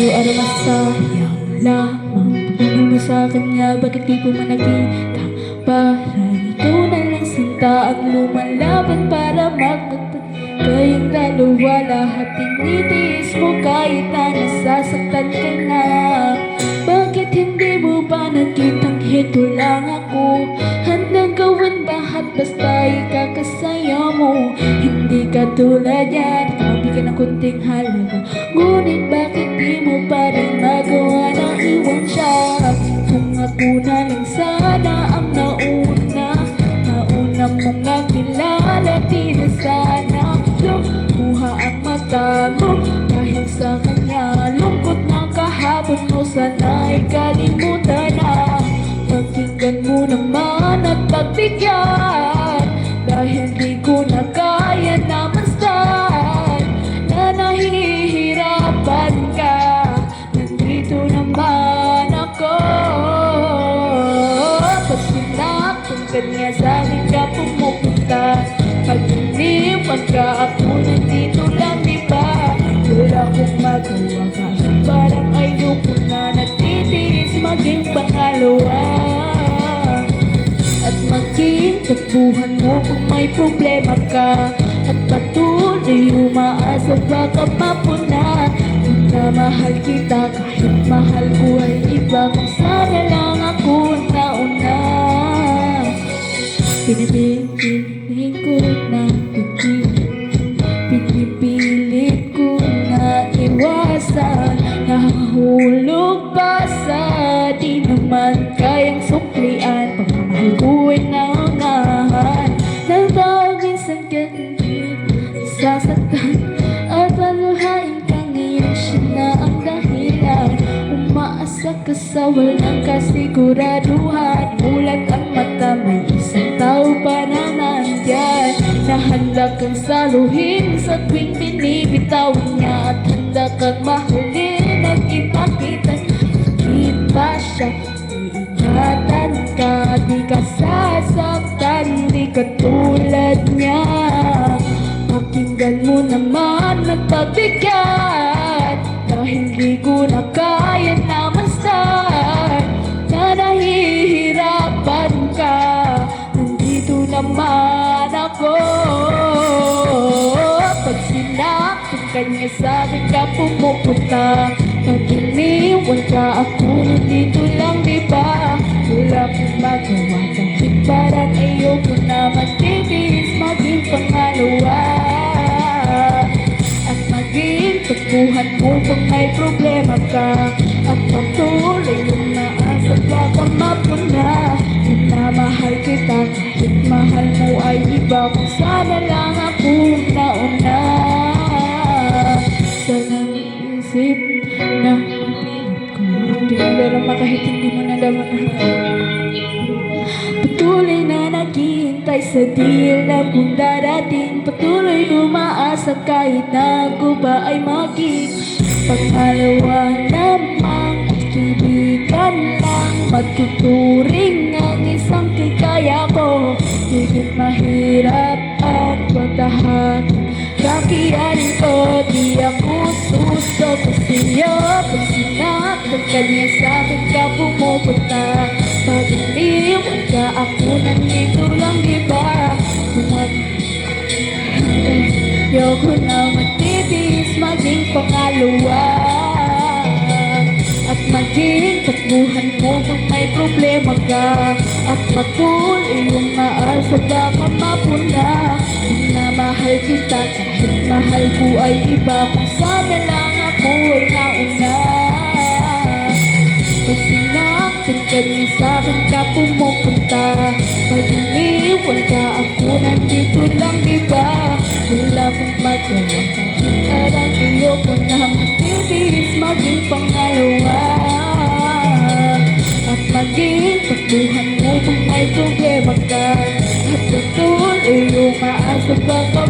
Araw-araw masayang lamang pagmamahal mo sa'kin nga, bakit di ko man nakita? Parang ikaw na lang sinta ang lumalaban para magmagtag kayong dalawa. Lahat tinitiis mo kahit na nasasaktan ka na. Bakit hindi mo ba nakitang heto lang ako? Handang gawin lahat basta ikakasaya mo. Hindi ka tulad yan, kamabigyan ng kunting halaga. Ngunit bakit di mo pa rin magawa na iwan siya? Kung ako na lang sana ang nauna mong nakilala, di na sana lumuha ang mata mo dahil sa kanya. Lungkot na kahapon mo, sana ikalimutan na. Pakinggan mo naman at pagbigyan, dahil di ko na kaya na masdan na nahihirapan ka. Nandito naman ako. Pag sinaktan ka niya, sa'kin ka pumupunta. Pag iniwan ka, ako nandito lang, diba? Wala kong magawa kasi parang ayoko na natitiis maging pangalawa. At maging takbuhan mo kung may problema ka, at patuloy umaasa baka mapuna. Kung na mahal kita kahit mahal ko ay iba, kung sana lang ako nauna. Pinipilit ko na pinipilit ko na iwasan. Nahulog pa sa di naman kayang suklian. Pagmamahal ko ay naungahan ng bawat minsan ganyan sasaktan at paluhain ka ngayon. Siya na ang dahilan. Umaasa ka sa walang kasiguraduhan. Mulat ang mata, may isang tao pa na nandyan na handa kang saluhin sa tuwing binibitawan niya, at handa kang mahalin at ipakita di ba siya iingatan ka. Di ka sasaktan, di ka tulad niya. Pakinggan mo naman at pagbigyan, dahil di ko na kaya na masdan na nahihirapan ka. Nandito naman ako. Pag sinaktan ka niya, sa'kin ka pumupunta. Pag iniwan ka, ako nandito lang, diba? Wala kong magawa kahit parang ayoko na matitiis maging pangalawa. At maging takbuhan mo kung may problema ka, at patuloy umaasa baka mapuna. Kung namahal kita kahit mahal mo ay iba, kung sana lang ako nauna. Sana isip na hindi ko darama kahit hindi mo nadama. Patuloy na naghihintay sa deal na kung darating. Patuloy umaasa kahit na ako ba ay maging pangalawa lamang. Kaibigan lang matuturing ang isang kikaya ko. Higit mahirap ang pagtahan kakiyanin ko. Di ako suso sa'yo. Pag sinaktan ka niya, sa'kin ka pumupunta. Pag iniwan ka, ako nandito lang, diba? Ayoko na matitiis maging pangalawa. At maging takbuhan mo kung may problema ka, at patuloy umaasa baka mapuna. Kung namahal kita kahit mahal ko ay iba, kung sana lang ako ay nauna. Pag sinaktan ka niya, sa'kin ka pumupunta. Pag iniwan ka, ako nandito lang, diba? Wala kong magawa At ang iyo ko na matitiis maging pangalawa. At maging takbuhan mo kung may problema ka. At tutuloy umaasa baka